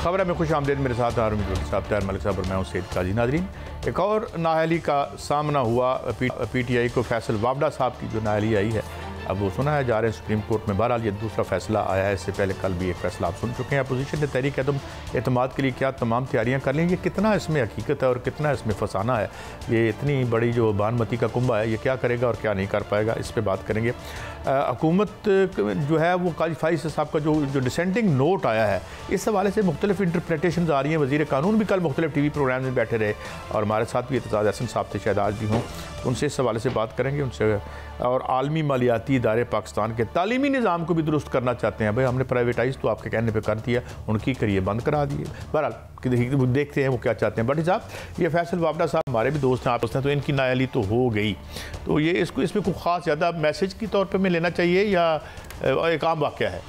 खबर है में खुश आमदेद। मेरे साथ हारून साहब, तैयार मलिक साहब और मैं हूं सैयद काजी। नाज़रीन, एक और नाअहली का सामना हुआ। PTI को फैसल वावडा साहब की जो नाअहली आई है, अब वो सुना है जा रहे हैं सुप्रीम कोर्ट में। बहरहाल ये दूसरा फैसला आया है। इससे पहले कल भी एक फैसला आप सुन चुके हैं। अपोजिशन ने तहरीक एतमाद के लिए क्या तमाम तैयारियां कर लेंगे, कितना इसमें हकीकत है और कितना इसमें फसाना है। ये इतनी बड़ी जो बानमती का कुंभा है, ये क्या करेगा और क्या नहीं कर पाएगा, इस पर बात करेंगे। हुकूमत जो है वो काजी फाइज साहब का जो डिसेंटिंग नोट आया है, इस हवाले से मुख्तलिफ इंटरप्रिटेशन आ रही हैं। वज़ीर कानून भी कल मुख्तलिफ TV प्रोग्राम में बैठे रहे और हमारे साथ भी एतजाज़ हसन साहब थे, शायद आज भी हों, उनसे इस हवाले से बात करेंगे उनसे। और आलमी मालियाती इदारे पाकिस्तान के तालीमी निज़ाम को भी दुरुस्त करना चाहते हैं। भाई हमने प्राइवेटाइज़ तो आपके कहने पर कर दिया, उनकी करिए बंद करा दिए। बहरहाल देखते हैं वो क्या चाहते हैं। बट साहब, ये फैसल वावडा साहब हमारे भी दोस्त हैं, आप हैं, तो इनकी नाअहली तो हो गई, तो ये इसमें कोई ख़ास ज़्यादा मैसेज के तौर पे में लेना चाहिए या एक आम वाक़या है?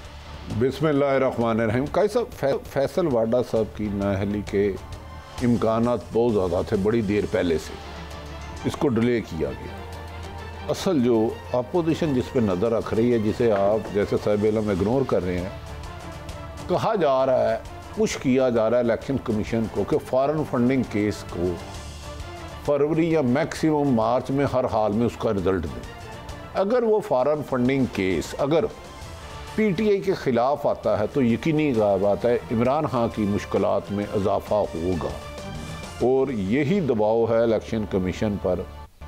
बिस्मिल्लाहिर्रहमानिर्रहीम। कैसा फैसल वावडा साहब की नाअहली के इम्कानात बहुत ज़्यादा थे, बड़ी देर पहले से इसको डिले किया गया। असल जो अपोजिशन जिस पे नज़र रख रही है, जिसे आप जैसे साहिब इल्म इग्नोर कर रहे हैं, कहा जा रहा है, पुश किया जा रहा है इलेक्शन कमीशन को कि फॉरेन फंडिंग केस को फरवरी या मैक्सिमम मार्च में हर हाल में उसका रिजल्ट दें। अगर वो फॉरेन फंडिंग केस अगर PTI के ख़िलाफ़ आता है तो यकीनी बात है इमरान खान की मुश्किलात में इजाफा होगा। और यही दबाव है इलेक्शन कमीशन पर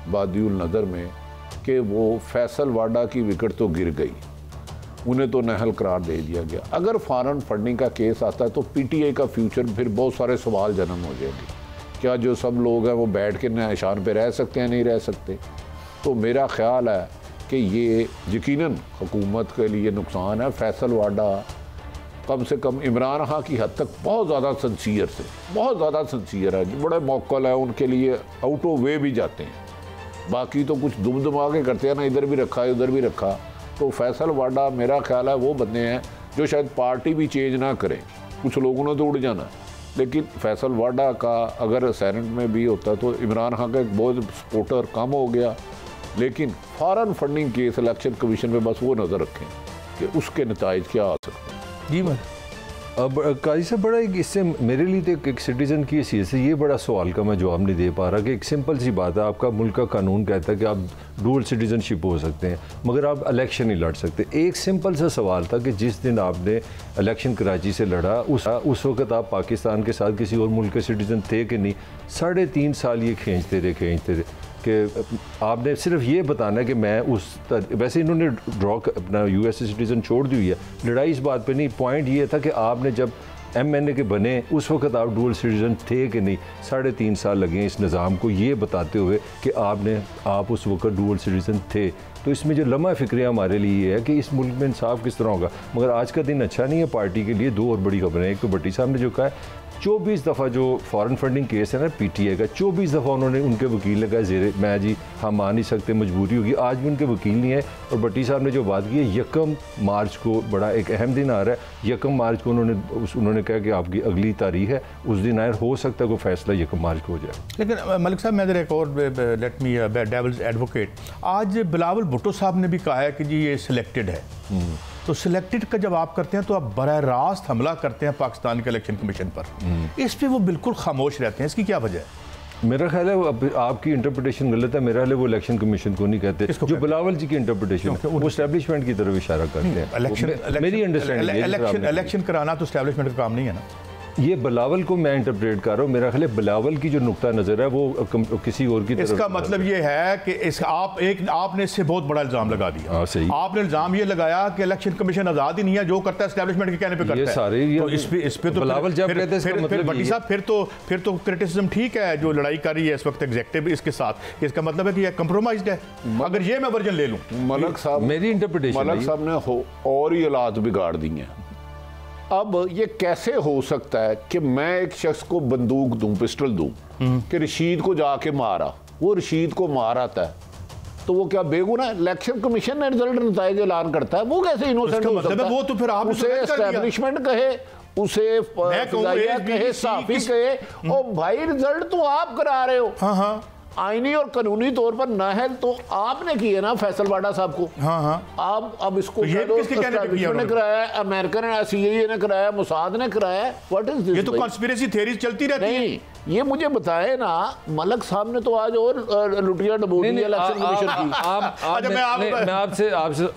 बादियुल नज़र में कि वो फैसल वाडा की विकेट तो गिर गई, उन्हें तो नहल करार दे दिया गया। अगर फॉरेन फंडिंग का केस आता है तो PTI का फ्यूचर फिर बहुत सारे सवाल जन्म हो जाएंगे। क्या जो सब लोग हैं वो बैठ के निशान पे रह सकते हैं? नहीं रह सकते। तो मेरा ख्याल है कि ये यकीनन हुकूमत के लिए नुकसान है। फैसल वाडा कम से कम इमरान खान की हद तक बहुत ज़्यादा सिंसियर से, बहुत ज़्यादा सिंसियर है, बड़े मौकल है, उनके लिए आउट ऑफ वे भी जाते हैं। बाकी तो कुछ दुम दुमा के करते हैं ना, इधर भी रखा उधर भी रखा। तो फैसल वाडा मेरा ख्याल है वो बंदे हैं जो शायद पार्टी भी चेंज ना करें, कुछ लोगों ने तो उड़ जाना, लेकिन फैसल वाडा का अगर सेनेट में भी होता तो इमरान खान का एक बहुत सपोर्टर कम हो गया। लेकिन foreign funding case election commission में बस वो नज़र रखें कि उसके नताइज क्या आ सकते हैं। जी मैं अब काजी साहब, बड़ा इससे मेरे लिए तो एक सिटीज़न की हैसियत से ये बड़ा सवाल का मैं जवाब नहीं दे पा रहा कि एक सिंपल सी बात है, आपका मुल्क का कानून कहता है कि आप डुअल सिटीजनशिप हो सकते हैं मगर आप इलेक्शन नहीं लड़ सकते। एक सिंपल सा सवाल था कि जिस दिन आपने इलेक्शन कराची से लड़ा उस वक्त आप पाकिस्तान के साथ किसी और मुल्क के सिटीज़न थे कि नहीं? 3.5 साल ये खींचते रहे कि आपने सिर्फ ये बताना है कि मैं वैसे इन्होंने ड्रॉ अपना US सिटीज़न छोड़ दी हुई है, लड़ाई इस बात पे नहीं। पॉइंट ये था कि आपने जब MNA के बने उस वक्त आप डुअल सिटीज़न थे कि नहीं। 3.5 साल लगे इस निज़ाम को ये बताते हुए कि आप उस वक्त डुअल सिटीज़न थे। तो इसमें जो लम्हा फ़िक्र हमारे लिए ये है कि इस मुल्क में इंसाफ किस तरह होगा। मगर आज का दिन अच्छा नहीं है पार्टी के लिए। दो और बड़ी खबरें, एक तो भट्टी साहब ने जो कहा है 24 दफ़ा जो फॉरेन फंडिंग केस है ना PTI का, 24 दफ़ा उन्होंने उनके वकील ने कहा जेरे मैं जी हम आ नहीं सकते, मजबूरी होगी। आज भी उनके वकील नहीं है। और भट्टी साहब ने जो बात की है 1 मार्च को बड़ा एक अहम दिन आ रहा है। 1 मार्च को उन्होंने कहा कि आपकी अगली तारीख है, उस दिन आए हो सकता है कोई फैसला 1 मार्च को हो जाए। लेकिन मलिक साहब, मैं एक और लेट मी डेविल्स एडवोकेट, आज बिलावल भुट्टो साहब ने भी कहा है कि जी ये सिलेक्टेड है। तो सिलेक्टेड का जब आप करते हैं तो आप बराह रास्त हमला करते हैं पाकिस्तान के इलेक्शन कमीशन पर। इस पे वो बिल्कुल खामोश रहते हैं, इसकी क्या वजह है? मेरा ख्याल है आपकी इंटरप्रिटेशन गलत है। मेरा ख्याल है वो इलेक्शन कमीशन को नहीं कहते, जो बिलावल जी की इंटरप्रिटेशन है वो एस्टैब्लिशमेंट की तरफ इशारा करते हैं। मेरी अंडरस्टैंडिंग इलेक्शन कराना तो एस्टैब्लिशमेंट का काम नहीं है ना। ये बिलावल को मैं इंटरप्रेट कर रहा हूँ। मेरा ख्याल है बिलावल की जो नुक्ता नज़र है वो किसी और की तरफ। इसका मतलब ये है कि आपने इससे बहुत बड़ा इल्ज़ाम लगा दिया। सही। आपने इल्ज़ाम ये लगाया कि इलेक्शन कमीशन आज़ाद ही नहीं है, जो करता है एस्टैब्लिशमेंट के कहने पे करता है। सारे तो इस पे तो बिलावल जब कहते हैं फिर भट्टी साहब फिर तो क्रिटिसिज्म ठीक है जो लड़ाई कर रही है इस वक्त एग्जेक्टिव इसके साथ। इसका मतलब है कि ये कंप्रोमाइज्ड है। अगर ये मैं वर्जन ले लूँ, मलिक साहब मेरी इंटरप्रिटेशन, मलिक साहब ने और ही हालात बिगाड़ दी हैं। अब ये कैसे हो सकता है कि मैं एक शख्स को बंदूक दूं, पिस्टल दूं कि रशीद को जाके मारा, वो रशीद को मार आता है, तो वो क्या बेगुनाह है? इलेक्शन कमीशन ने रिजल्ट नताइज ऐलान करता है, वो कैसे इनोसेंट हो सकता है? वो तो फिर आप उसे एस्टैब्लिशमेंट कहे, उसे कहे, साफी कहे, और भाई रिजल्ट तो आप करा रहे हो। हाँ हाँ, आईनी और कानूनी तौर पर नाहल तो आपने की है ना फैसल वाडा साहब को। हाँ हाँ, आप अब इसको तो ये किसके कहने पे किया ने कराया, अमेरिकन CIA ने कराया, मुसाद ने कराया। What is this? ये तो कॉन्स्पिरेसी थ्योरीज चलती रहती है। ये मुझे बताए ना, मलक साहब ने तो आज और लुटिया डबोटी इलेक्शन कमीशन की।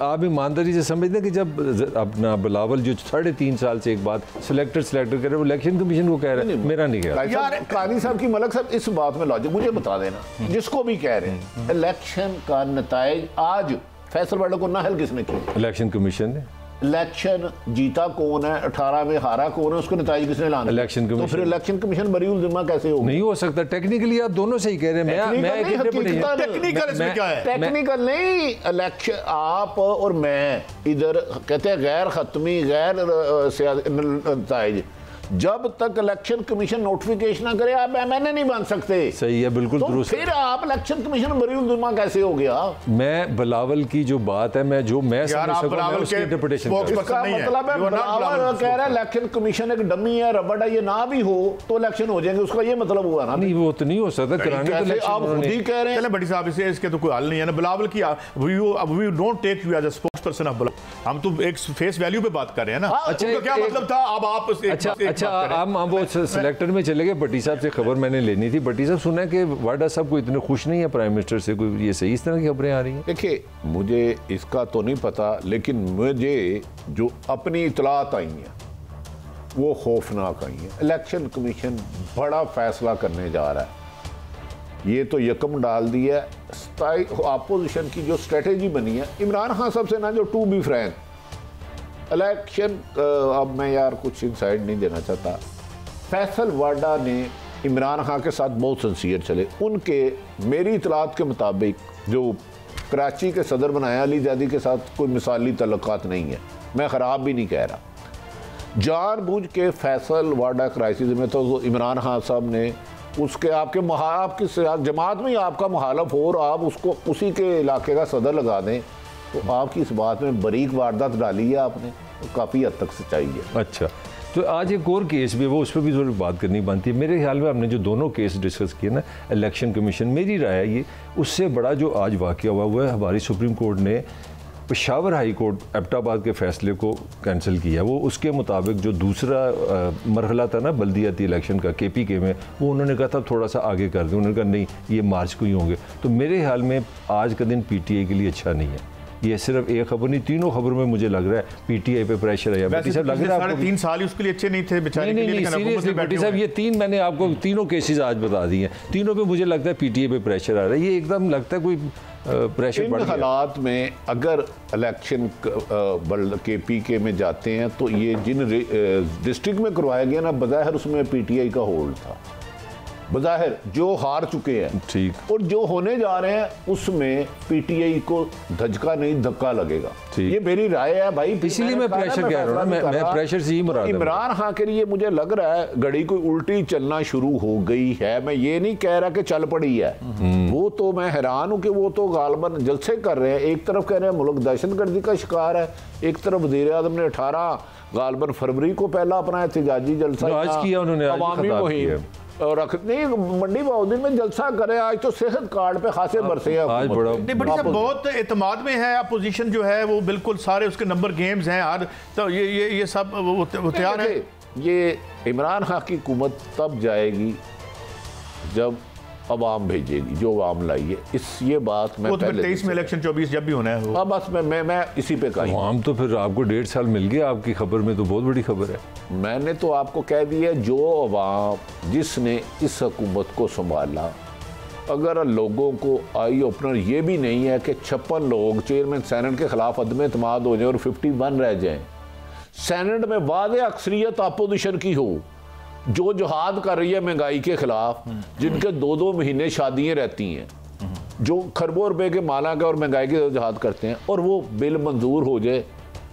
आप ईमानदारी से समझते कि जब अपना बिलावल जो 3.5 साल से एक बात सेलेक्टर करे, वो इलेक्शन कमीशन को कह रहे हैं, मेरा नहीं कह रहा। कानी साहब की मलक साहब इस बात में लॉजिक मुझे बता देना, जिसको भी कह रहे हैं इलेक्शन का नताइज आज फैसल वाडा को नाहल किसने किया? इलेक्शन कमीशन ने। इलेक्शन जीता कौन है, 18 में हारा कौन है, उसको नताइज किसने लाना? Election commission. तो फिर इलेक्शन कमीशन बरीउल जिम्मा कैसे होगा? नहीं हो सकता। टेक्निकली आप दोनों सही कह रहे हैं। टेक्निकल नहीं, इलेक्शन आप और मैं इधर कहते हैं गैर खत्मी गैर नताइज, जब तक इलेक्शन कमीशन नोटिफिकेशन ना करे आप एमएनए नहीं बन सकते। सही है, बिल्कुल दुरुस्त। फिर आप इलेक्शन कमीशन बरीउल जुर्मा कैसे हो गया? मैं बिलावल की जो बात है, मैं समझ सकता हूं उसकी इंटरप्रिटेशन इसका मतलब है बिलावल कह रहा है इलेक्शन कमीशन एक डमी है, रबड़ है, ये ना भी हो तो इलेक्शन हो जाएंगे, उसका ये मतलब हुआ ना? नहीं, वो तो नहीं हो सकता। कराने तो इलेक्शन आप खुद ही कह रहे हैं। चले बड़ी साहब, इसके तो कोई हल नहीं है ना बिलावल की। We don't take you as a spokesperson of Bilawal. हम तो एक फेस वैल्यू पे बात कर रहे हैं ना। अच्छा, क्या मतलब था? अब आप अच्छा, हम वो सिलेक्टर में चले गए। भट्टी साहब से खबर मैंने लेनी थी। भट्टी साहब सुना है कि वाडा साहब को इतने खुश नहीं है प्राइम मिनिस्टर से, कोई ये सही इस तरह की खबरें आ रही हैं? देखिए, मुझे इसका तो नहीं पता, लेकिन मुझे जो अपनी इतलात आई हैं वो खौफनाक आई हैं। इलेक्शन कमीशन बड़ा फैसला करने जा रहा है। ये तो यकम डाल दिया है। अपोजिशन की जो स्ट्रेटेजी बनी है इमरान खान साहब से ना, जो टू बी फ्रैंक इलेक्शन, अब मैं यार कुछ इनसाइड नहीं देना चाहता, फैसल वाडा ने इमरान खान के साथ बहुत सिंसियर चले। उनके मेरी इतलात के मुताबिक जो कराची के सदर बनाया अली ज़ैदी के साथ कोई मिसाली तल्लुकात नहीं है, मैं ख़राब भी नहीं कह रहा। जानबूझ के फैसल वाडा क्राइसिस में तो इमरान खान साहब ने उसके आपकी जमात में ही आपका मुखालफ हो और आप उसको उसी के इलाके का सदर लगा दें, तो आपकी इस बात में बारीक वारदात डाली है आपने, तो काफ़ी हद तक सच्चाई है। अच्छा, तो आज एक और केस भी वो, उस पर भी थोड़ी बात करनी बनती है। मेरे ख्याल में हमने जो दोनों केस डिस्कस किए ना, इलेक्शन कमीशन, मेरी राय है ये उससे बड़ा जो आज वाक़या हुआ है, हमारी सुप्रीम कोर्ट ने पेशावर हाई कोर्ट एबटाबाद के फैसले को कैंसिल किया। वो उसके मुताबिक जो दूसरा मरहला था ना बल्दियाती इलेक्शन का KPK में, वो उन्होंने कहा था थोड़ा सा आगे कर दें। उन्होंने कहा नहीं, ये मार्च को ही होंगे। तो मेरे ख्याल में आज का दिन PTI के लिए अच्छा नहीं है। ये सिर्फ एक खबर नहीं, तीनों खबरों में मुझे लग रहा है PTI पे प्रेशर है। भट्टी साहब, लग रहा है 3 साल उसके लिए अच्छे नहीं थे बेचारे के लिए। सीरियसली भट्टी साहब, ये तीन मैंने आपको तीनों केसेस आज बता दिए हैं। तीनों पे मुझे लगता है PTI पे प्रेशर आ रहा है। ये एकदम लगता है कोई प्रेशर बढ़ गया। हालात में अगर इलेक्शन KPK में जाते हैं तो ये जिन डिस्ट्रिक्ट में करवाया गया ना, बज़ाहिर उसमें PTI का होल्ड था, बज़ाहिर जो हार चुके हैं, ठीक, और जो होने जा रहे हैं उसमें PTI को धचका नहीं धक्का लगेगा। ये मेरी राय है भाई, इसीलिए मैं प्रेशर कह रहा हूं ना, मैं प्रेशर से ही मुराद है। इमरान खान के लिए मुझे लग रहा है घड़ी कोई उल्टी चलना शुरू हो गई है। मैं ये नहीं कह रहा कि चल पड़ी है, वो तो मैं हैरान हूं कि वो तो गालबन जलसे कर रहे हैं। एक तरफ कह रहे हैं मुल्क दहशतगर्दी का शिकार है, एक तरफ वज़ीर आज़म ने 18 गालबन फरवरी को पहला अपना एहतजाजी जलसा आज किया उन्होंने, अवामी मुहिम और नहीं मंडी बाउद्दीन में जलसा करे। आज तो सेहत कार्ड पे खासे बरसे हैं। आज बड़ा बहुत एतमाद में है अपोजिशन जो है, वो बिल्कुल सारे उसके नंबर गेम्स हैं हर, तो ये सब वो तैयार है। ये इमरान खान की हुकूमत तब जाएगी जब अवाम भेजेगी, जो अवाम लाई है। ये बात मैं वो तो 23 में इलेक्शन 24 जब भी होना है। हाँ, बस मैं इसी पे कहा। अवाम तो फिर आपको 1.5 साल मिल गया, आपकी खबर में तो बहुत बड़ी खबर है। मैंने तो आपको कह दिया, जो अवाम जिसने इस हुकूमत को संभाला, अगर लोगों को आई ओपनर ये भी नहीं है कि 56 लोग चेयरमैन सेनेट के खिलाफ अदम एतमाद हो जाए और 51 रह जाएं, सेनेट में वाज़ेह अक्सरियत अपोजिशन की हो, जो जिहाद कर रही है महंगाई के खिलाफ, जिनके 2-2 महीने शादियां रहती हैं, जो खरबों रुपए के माला का और महंगाई के जिहाद करते हैं, और वो बिल मंजूर हो जाए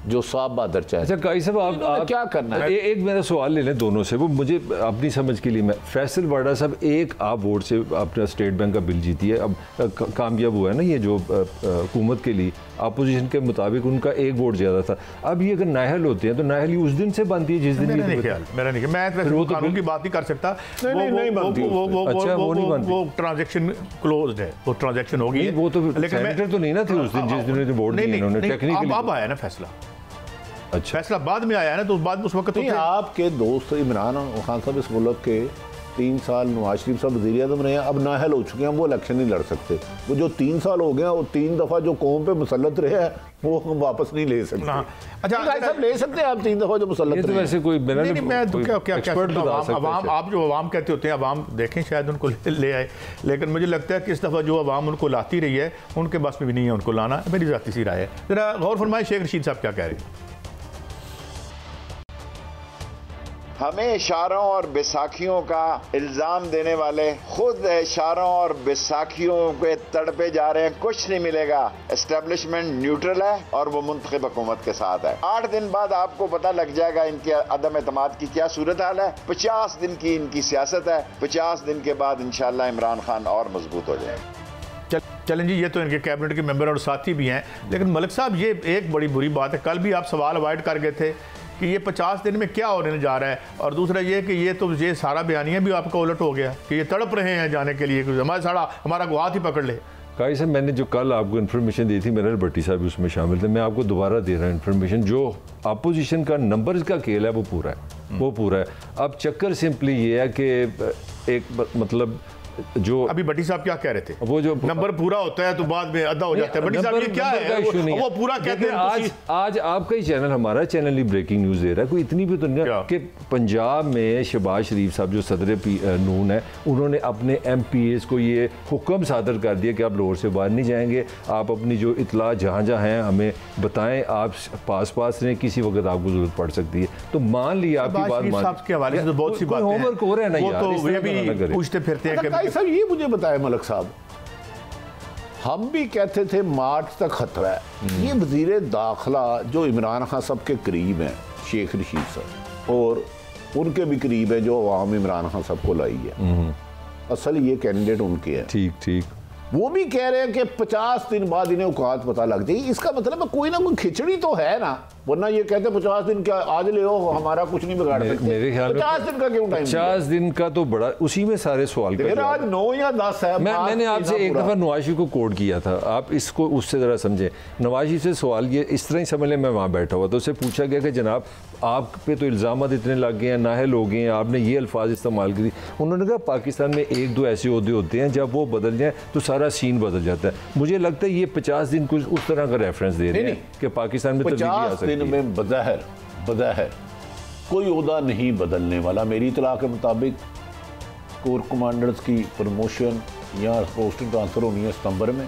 जो साहब बहादुर चाहे। अच्छा काई साहब आप क्या करना है? एक मेरा सवाल ले लें दोनों से, वो मुझे अपनी समझ के लिए मैं फैसल वाडा साहब एक आप वोट से अपना स्टेट बैंक का बिल जीती है, अब कामयाब हुआ है ना ये जो हुकूमत के लिए अपोजिशन के मुताबिक उनका एक वोट ज़्यादा था। अब ये अगर नाहल होते हैं तो नाहल ही उस दिन से बनती है जिस दिन मेरा नहीं, मैं वो कानून की बात नहीं कर सकता। वो ट्रांजैक्शन क्लोज्ड है, वो ट्रांजैक्शन होगी, वो तो लेकिन तो नहीं ना थे उस दिन जिस दिन वोट दिए उन्होंने टेक्निकली। अब आया ना फैसला, अच्छा फैसला बाद में आया है ना, तो बाद में उस वक्त आपके दोस्त इमरान खान साहब इस मुल्क के 3 साल नवाज शरीफ साहब वज़ीर आज़म रहे हैं, अब नाहल हो चुके हैं, वो इलेक्शन नहीं लड़ सकते। वो जो 3 साल हो गए वो 3 दफ़ा जो कौम पे मुसल्लत रहे हैं वो हम वापस नहीं ले सकते। अच्छा सब ले सकते हैं आप 3 दफ़ा जो मुसल्लत रहे। वैसे कोई मैं तो क्या अवाम, आप जो अवाम कहते होते हैं, अवाम देखें शायद उनको ले आए, लेकिन मुझे लगता है कि इस दफ़ा जो अवाम उनको लाती रही है उनके बस में भी नहीं है उनको लाना। मेरी ज़ाती सी राय है। ज़रा गौर फरमाए शेख रशीद साहब क्या कह रहे हैं। हमें इशारों और बैसाखियों का इल्ज़ाम देने वाले खुद इशारों और बैसाखियों के तड़पे जा रहे हैं। कुछ नहीं मिलेगा, एस्टेब्लिशमेंट न्यूट्रल है और वो मुंतखब हुकूमत के साथ है। 8 दिन बाद आपको पता लग जाएगा इनके अदम एतमाद की क्या सूरत हाल है। 50 दिन की इनकी सियासत है, 50 दिन के बाद इंशाअल्लाह इमरान खान और मजबूत हो जाएगा। चलें जी, ये तो इनके कैबिनेट के मेंबर और साथी भी हैं, लेकिन मलिक साहब ये एक बड़ी बुरी बात है, कल भी आप सवाल अवॉइड कर गए थे कि ये 50 दिन में क्या होने जा रहा है, और दूसरा ये कि ये सारा बयानिया भी आपका उलट हो गया कि ये तड़प रहे हैं जाने के लिए, हमारा को हाथ ही पकड़ ले। काई साहब मैंने जो कल आपको इन्फॉर्मेशन दी थी, मेरे भट्टी साहब उसमें शामिल थे, मैं आपको दोबारा दे रहा हूँ इन्फॉर्मेशन। जो अपोजिशन का नंबर्स का खेल है वो पूरा है। अब चक्कर सिंपली ये है कि एक मतलब जो अभी भट्टी साहब क्या कह रहे थे, वो जो नंबर पूरा होता है तो बाद में आधा हो जाता है। भट्टी साहब ये क्या है, वो पूरा कहते हैं। आज आपका ही चैनल, हमारा चैनल ही ब्रेकिंग न्यूज़ दे रहा है, कोई इतनी भी तो नहीं कि पंजाब में शहबाज शरीफ साहब जो सदर नून है उन्होंने अपने MPAs को ये हुक्म सादर कर दिया कि आप लाहौर से बाहर नहीं जाएंगे, आप अपनी जो इतला जहाँ हैं हमें बताएं, आप पास रहें, किसी वक्त आपको जरूरत पड़ सकती है। तो मान लिया आपकी बात के हवाले से तो बहुत सी बात होमवर्क हो रहा है ना यार, पूछते फिरते हैं। साहब ये मुझे बताया मलिक साहब, हम भी कहते थे मार्च तक खतरा है। ये वजीर दाखिला जो इमरान खान साहब के करीब हैं, शेख रशीद साहब, और उनके भी करीब है जो अवाम इमरान खान साहब को लाई है, असल ये कैंडिडेट उनके हैं। ठीक वो भी कह रहे हैं कि 50 दिन बाद इन्हें औकात पता लग जाएगी। इसका मतलब है कोई ना कोई खिचड़ी तो है ना, वरना ये कहते 50 दिन क्या आज ले हो, हमारा कुछ नहीं बिगाड़ सकते। मेरे ख्याल में 50 दिन का क्यों टाइम? 50 दिन का तो बड़ा, उसी में सारे सवाल का आज 9 या 10 है। मैंने आपसे एक दफ़ा नवाजी को कोड किया था, आप इसको उससे ज़रा समझें। नवाजी से सवाल ये इस तरह ही समझ लें, मैं वहाँ बैठा हुआ तो उससे पूछा गया कि जनाब आप पे तो इल्ज़ाम इतने लग गए हैं, नाहल हो गए हैं, आपने ये अल्फाज इस्तेमाल करी। उन्होंने कहा पाकिस्तान में 1-2 ऐसे ओहदे होते हैं जब वो बदल जाए तो सारा सीन बदल जाता है। मुझे लगता है ये 50 दिन कुछ उस तरह का रेफरेंस दे रहे हैं कि पाकिस्तान में 50 दिन में बज़ाहिर कोई ओहदा नहीं बदलने वाला। मेरी इतला के मुताबिक कोर कमांडर्स की प्रमोशन या पोस्टिंग ट्रांसफ़र होनी है सितंबर में,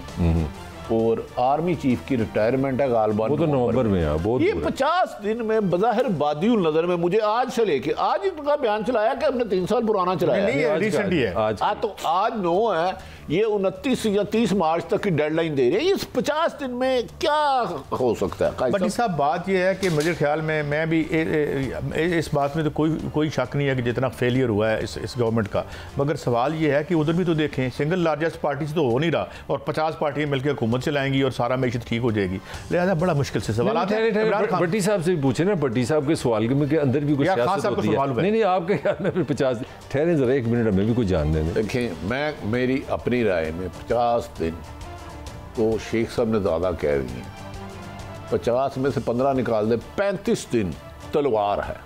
और आर्मी चीफ की रिटायरमेंट है गालबान, वो तो नवंबर में है। ये 50 दिन में बज़ाहिर बादियुल नज़र में मुझे आज से लेके आज इनका बयान चलाया कि हमने 3 साल पुराना चलाया है। आज 9 है, ये 29 या 30 मार्च तक की डेडलाइन दे रही है। इस 50 दिन में क्या हो सकता है? भट्टी साहब बात यह है कि मुझे ख्याल में मैं भी इस बात में तो कोई शक नहीं है कि जितना फेलियर हुआ है इस गवर्नमेंट का, मगर सवाल ये है कि उधर भी तो देखें, सिंगल लार्जेस्ट पार्टी से तो हो नहीं रहा और 50 पार्टियां मिलकर हुकूमत चलाएंगी और सारा मैशत ठीक हो जाएगी। लिहाजा बड़ा मुश्किल से सवाल आते हैं। भट्टी साहब से पूछे ना, भट्टी साहब के सवाल के अंदर भी कुछ सियासत होती है। नहीं आपके ख्याल में 50 ठहरे जरा 1 मिनट हमें भी कुछ जानने दें। देखें, मेरी अपनी राय में 50 दिन तो शेख साहब ने ज़्यादा कह दी हैं। 50 में से 15 निकाल दे, 35 दिन तलवार है।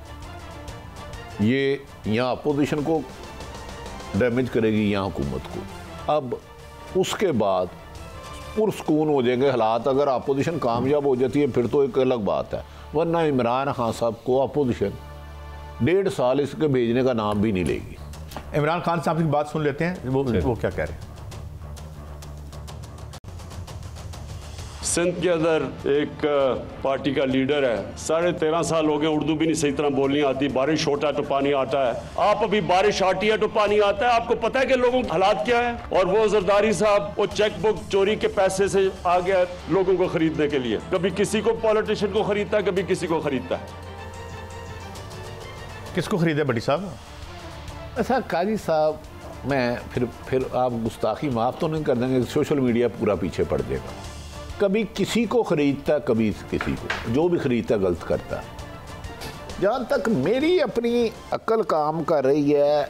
ये यहाँ अपोजिशन को डैमेज करेगी, यहाँ हुकूमत को। अब उसके बाद पुरस्कून हो जाएंगे हालात। अगर अपोजिशन कामयाब हो जाती है फिर तो एक अलग बात है, वरना इमरान खान साहब को अपोजिशन 1.5 साल इसके भेजने का नाम भी नहीं लेगी। इमरान खान साहब की बात सुन लेते हैं, वो क्या कह रहे हैं। सिंध के अंदर एक पार्टी का लीडर है, 13.5 साल हो गए, उर्दू भी नहीं सही तरह बोलनी आती, बारिश होता है तो पानी आता है। आप अभी बारिश आती है तो पानी आता है, आपको पता है कि लोगों के हालात क्या है। और वो जरदारी साहब वो चेक बुक चोरी के पैसे से आ गया लोगों को खरीदने के लिए, कभी किसी को पॉलिटिशियन को खरीदता है, कभी किसी को खरीदता है। किसको खरीदे बड़ी साहब? ऐसा काजी साहब, मैं फिर आप गुस्ताखी माफ़ तो नहीं कर देंगे, सोशल मीडिया पूरा पीछे पड़ जाएगा। कभी किसी को ख़रीदता, कभी किसी को, जो भी ख़रीदता गलत करता। जहाँ तक मेरी अपनी अक्ल काम कर रही है,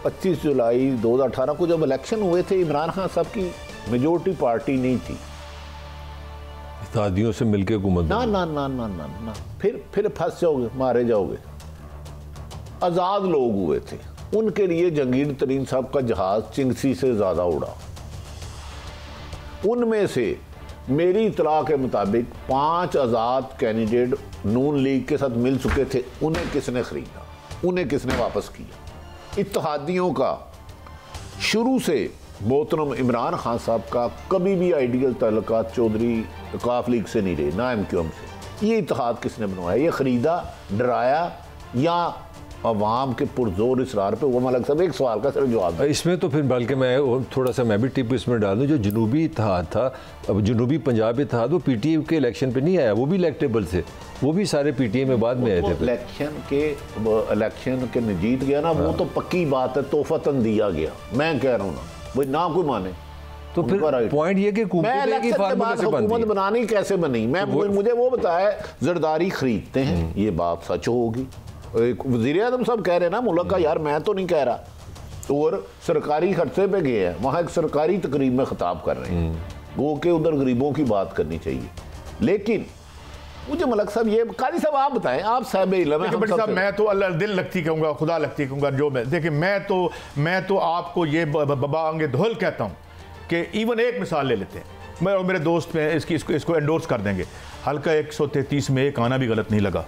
25 जुलाई 2018 को जब इलेक्शन हुए थे, इमरान खान साहब की मेजोरिटी पार्टी नहीं थी, इत्तेहादियों से मिलकर हुकूमत ना ना ना ना ना ना, फिर फंस जाओगे, मारे जाओगे। आज़ाद लोग हुए थे, उनके लिए जहांगीर तरीन साहब का जहाज चिंगसी से ज़्यादा उड़ा। उनमें से मेरी इतला के मुताबिक 5 आज़ाद कैंडिडेट नून लीग के साथ मिल चुके थे। उन्हें किसने खरीदा, उन्हें किसने वापस किया? इत्तेहादियों का शुरू से मोहतरम इमरान खान साहब का कभी भी आइडियल ताल्लुकात चौधरी काफ लीग से नहीं रहे, ना MQM से। ये इत्तेहाद किसने बनवाया? ये खरीदा, डराया, या अवाम के पुरजोर इसरार पे? वो मलक साहब एक सवाल का सिर्फ जवाब। इसमें तो फिर बल्कि मैं थोड़ा सा मैं भी टिप इसमें डाल दूं, जो जनूबी इत्तेहाद था, अब जनूबी पंजाब इत्तेहाद, वो PTI के इलेक्शन पे नहीं आया, वो भी इलेक्टेबल से, वो भी सारे PTI में बाद में आए थे। इलेक्शन के जीत गया ना, वो तो पक्की बात है, तोहफतन दिया गया। मैं कह रहा हूँ ना भाई, ना कोई माने तो फिर पॉइंट ये कि हुकूमत बनानी कैसे बनी, मुझे वो बताया। जरदारी खरीदते हैं, ये बात सच होगी। एक वज़ीर आज़म साहब कह रहे हैं ना मुल्क का, यार मैं तो नहीं कह रहा। और सरकारी खर्चे पे गए हैं, वहाँ एक सरकारी तकरीब में खिताब कर रहे हैं, वो के उधर गरीबों की बात करनी चाहिए। लेकिन मुझे मलक साहब, ये कारी साहब आप बताएं, आप साहब इल्म हैं। साहब मैं तो अल्लाह दिल लगती कहूँगा, खुदा लगती कहूँगा, जो मैं देखिए, मैं तो आपको ये बबांगे धोल कहता हूँ कि इवन एक मिसाल ले लेते हैं, मैं और मेरे दोस्त में इसको एंडोर्स कर देंगे। हल्का 133 में एक आना भी गलत नहीं लगा,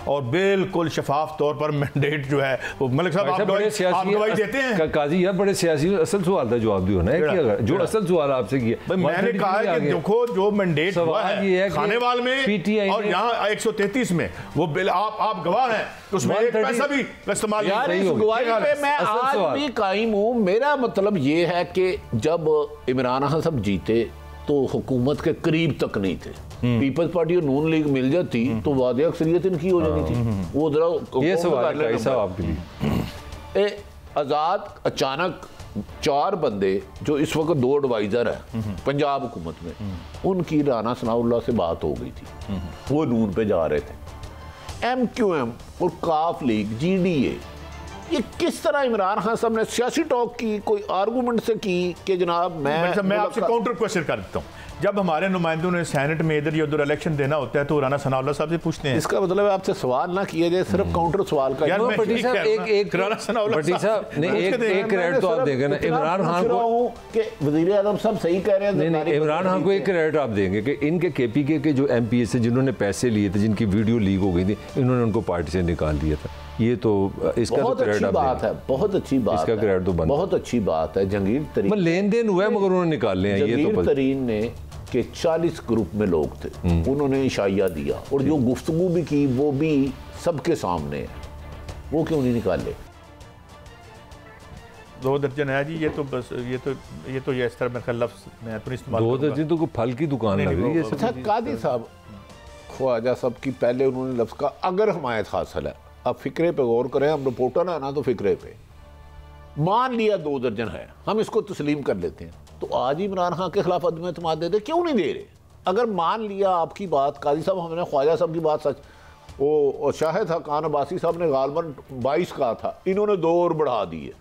और बिल्कुल शफाफ तौर पर मैंडेट जो है वो मलिक साहब आप गवाही देते हैं। काजी यार बड़े सियासी, असल सवाल था जवाब दियो ना, जो असल सवाल आपसे किया मैंने कहा है कि देखो जो मैंडेट हुआ है खानेवाल में PTI और यहाँ 133 में, वो बिल आप गवाह हैं, उसमें एक पैसा भी इस्तेमाल नहीं हुआ। मैं आज भी कायम हूँ। मेरा मतलब ये है कि जब इमरान खान साहब जीते तो हुकूमत के करीब तक नहीं थे। पीपल्स पार्टी और नून लीग मिल जाती तो वादे अक्सरियत इनकी हो जानी थी। वो जरा ये सवाल है साहब आपके लिए। आज़ाद अचानक 4 बंदे जो इस वक्त 2 एडवाइज़र है पंजाब हुकूमत में, उनकी राना सनाउल्लाह से बात हो गई थी, वो नून पे जा रहे थे। MQM और काफ लीग GDA, ये किस तरह इमरान खान साहब ने सियासी टॉक की, कोई आर्गूमेंट से की कि जनाब मैं आपसे काउंटर क्वेश्चन कर देता हूँ। जब हमारे नुमाइंदों ने सेनेट में इधर या उधर इलेक्शन देना होता है तो राना सनाउल्लाह साहब से पूछते हैं। इसका मतलब है आपसे सवाल ना किया जाए, सिर्फ काउंटर सवाल का। यार एक राना सनाउल्लाह साहब ने एक क्रेडिट तो आप देंगे ना इमरान खान को कि वज़ीर आज़म साहब सही कह रहे हैं। नहीं, इमरान खान को एक क्रेडिट आप देंगे कि इनके KPK के जो MPs से जिन्होंने पैसे लिए थे, जिनकी वीडियो लीक हो गई थी, इन्होंने उनको पार्टी से निकाल दिया था। ये तो इसका बहुत अच्छी बात है, बहुत अच्छी बात, इसका क्रेडिट तो बहुत अच्छी बात है। जहांगीर तरीन लेन देन हुआ है मगर उन्होंने निकाल लिया। जहांगीर तरीन ने के 40 ग्रुप में लोग थे, उन्होंने इशाया दिया और जो गुफ्तगू भी की वो भी सबके सामने है, वो क्यों नहीं निकाले? 2 दर्जन है जी, ये तो बस ये तो इस तरह मैं लफ्ज़ मैं तो इस्तेमाल 2 दर्जन तो कोई फल की दुकान लग रही है। अच्छा कादी साहब, ख्वाजा साहब की पहले उन्होंने लफ्ज़ का अगर हमायत हासिल है, अब फिक्रे पे गौर करें, हम रिपोर्टर है ना, तो फिक्रे पे मान लिया 2 दर्जन है, हम इसको तस्लीम कर लेते हैं, तो आज ही इमरान खान के खिलाफ अदम एतमाद दे दे, क्यों नहीं दे रहे? अगर मान लिया आपकी बात, काजी साहब हमने ख्वाजा साहब की बात सच, वो शाहिद हकान अब्बासी साहब ने गालबन 22 कहा था, इन्होंने 2 और बढ़ा दिए,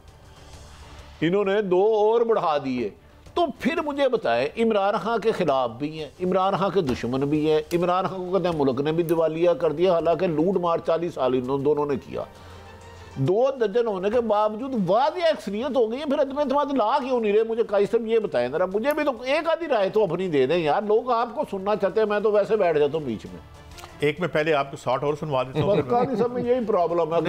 इन्होंने 2 और बढ़ा दिए, तो फिर मुझे बताएं इमरान खान के खिलाफ भी हैं, इमरान खान के दुश्मन भी हैं, इमरान खान को कहते हैं मुल्क ने भी दिवालिया कर दिया, हालांकि लूट मार 40 साल इन दोनों ने किया। 2 दर्जन होने के बावजूद वादी अक्सरियत हो गई है, फिर अदम एतमाद ला क्यों नहीं रहे? मुझे काजी साहब ये बताएं जरा, मुझे भी तो एक आधी राय तो अपनी दे दें यार, लोग आपको सुनना चाहते हैं, मैं तो वैसे बैठ जाता हूँ बीच में। एक में पहले आपको 60 और सुनवा देता हूँ। काजी साहब में यही प्रॉब्लम है।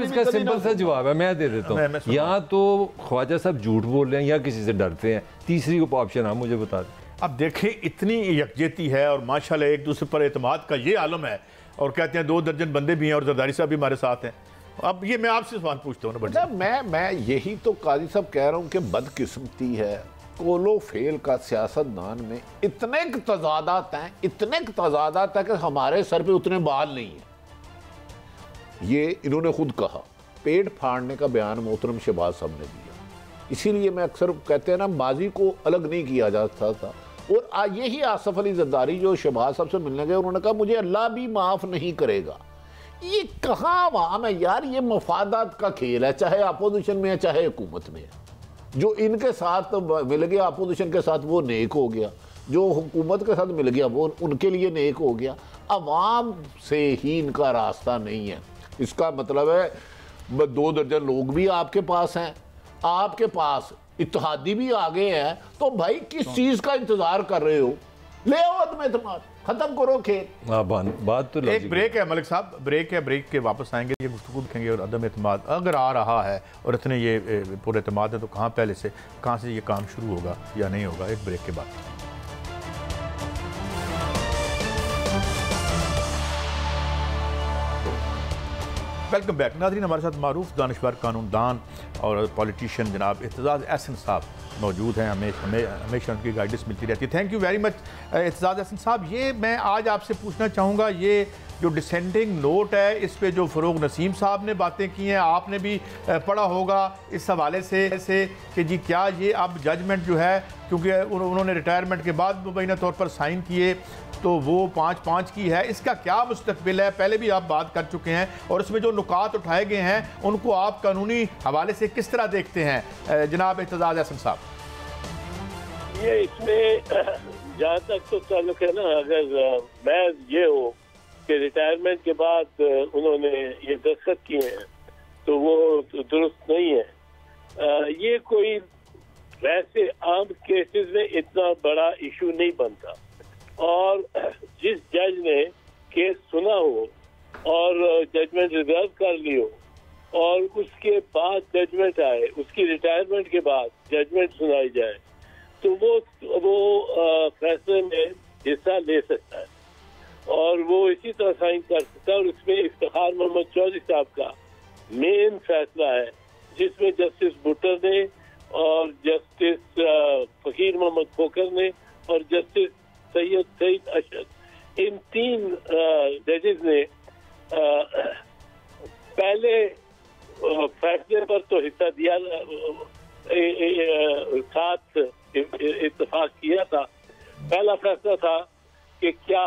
इसका सिंपल सा जवाब है, मैं दे देता हूँ। या तो ख्वाजा साहब झूठ बोल रहे हैं या किसी से डरते हैं, तीसरी ऑप्शन आप मुझे बता दें। अब देखें इतनी यकजहती है और माशाल्लाह एक दूसरे पर एतमाद का ये आलम है, और कहते हैं 2 दर्जन बंदे भी हैं और जरदारी साहब भी हमारे साथ हैं। अब ये मैं आपसे सवाल पूछता हूँ ना, मैं यही तो काजी साहब कह रहा हूँ कि बदकिस्मती है, कोलो फेल का सियासतदान में इतने तजादात हैं, इतने तजादात हैं कि हमारे सर पे उतने बाल नहीं है। ये इन्होंने खुद कहा, पेट फाड़ने का बयान मोहतरम शहबाज साहब ने दिया। इसीलिए मैं अक्सर कहते हैं ना, माजी को अलग नहीं किया जा सकता था। और यही आसफ अली जरदारी जो शहबाज साहब से मिलने गए, उन्होंने कहा मुझे अल्लाह भी माफ नहीं करेगा। ये कहाँ आवाम है यार, ये मफादात का खेल है, चाहे अपोजिशन में है चाहे हुकूमत में है। जो इनके साथ मिल गया अपोजिशन के साथ वो नेक हो गया, जो हुकूमत के साथ मिल गया वो उनके लिए नेक हो गया। अवाम से ही इनका रास्ता नहीं है। इसका मतलब है 2 दर्जन लोग भी आपके पास हैं, आपके पास इत्तेहादी भी आ गए हैं, तो भाई किस चीज का इंतजार कर रहे हो? ले आओ अदम एतमाद, खत्म करो खेल। बात तो एक ब्रेक है मलिक साहब, ब्रेक है, ब्रेक के वापस आएंगे, ये गुफ्तगू देखेंगे। और अदम एतमाद अगर आ रहा है और इतने ये पूरे एतमाद है, तो कहाँ से ये काम शुरू होगा या नहीं होगा? एक ब्रेक के बाद। वेलकम बैक नाज़रीन, हमारे साथ मारूफ दानिशवर कानूनदान और पॉलिटिशियन जनाब एतजाज़ एहसन साहब मौजूद हैं। हमेशा उनकी गाइडेंस मिलती रहती है। Thank you very much Aitzaz Ahsan साहब। ये मैं आज आपसे पूछना चाहूँगा, ये जो डिसेंडिंग नोट है, इस पे जो फ़रोग नसीम साहब ने बातें की हैं, आपने भी पढ़ा होगा इस हवाले से कि जी क्या ये अब जजमेंट जो है, क्योंकि उन्होंने रिटायरमेंट के बाद मुबैना तौर पर साइन किए, तो वो 5-5 की है, इसका क्या मुस्तकबिल है? पहले भी आप बात कर चुके हैं, और इसमें जो नुकात उठाए गए हैं उनको आप कानूनी हवाले से किस तरह देखते हैं जनाब एतजाज़ एहसन साहब? ये इसमें जहाँ तक तो ताल्लुक है ना, अगर मैं ये हो कि रिटायरमेंट के बाद उन्होंने ये दस्तखत किए हैं तो वो दुरुस्त नहीं है। ये कोई वैसे आम केसेस में इतना बड़ा इशू नहीं बनता, और जिस जज ने केस सुना हो और जजमेंट रिजर्व कर ली हो और उसके बाद जजमेंट आए, उसकी रिटायरमेंट के बाद जजमेंट सुनाई जाए, तो वो फैसले में हिस्सा ले सकता है और वो इसी तरह साइन कर सकता है। और उसमें इफ्तिखार मोहम्मद चौधरी साहब का मेन फैसला है, जिसमें जस्टिस बुट्टर ने और जस्टिस फकीर मोहम्मद खोकर ने और जस्टिस सईद अशद, इन 3 जजेस ने पहले फैसले पर तो हिस्सा दिया, साथ इत्तेफाक किया था। पहला फैसला था कि क्या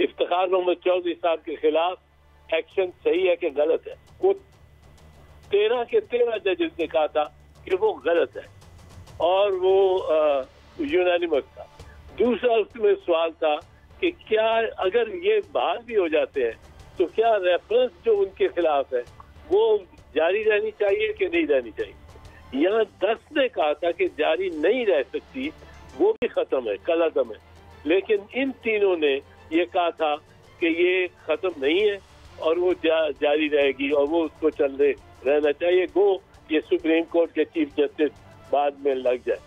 इफ्तिखार मोहम्मद चौधरी साहब के खिलाफ एक्शन सही है कि गलत है। वो 13 के 13 जजेस ने कहा था कि वो गलत है और वो यूनानिमस था। दूसरा उसमें सवाल था कि क्या अगर ये बहाल भी हो जाते हैं तो क्या रेफरेंस जो उनके खिलाफ है वो जारी रहनी चाहिए कि नहीं रहनी चाहिए। यहाँ 10 ने कहा था कि जारी नहीं रह सकती, वो भी खत्म है, कल अदम है। लेकिन इन तीनों ने ये कहा था कि ये खत्म नहीं है और वो जारी रहेगी और वो उसको चल रहना चाहिए। गो ये सुप्रीम कोर्ट के चीफ जस्टिस बाद में लग जाए।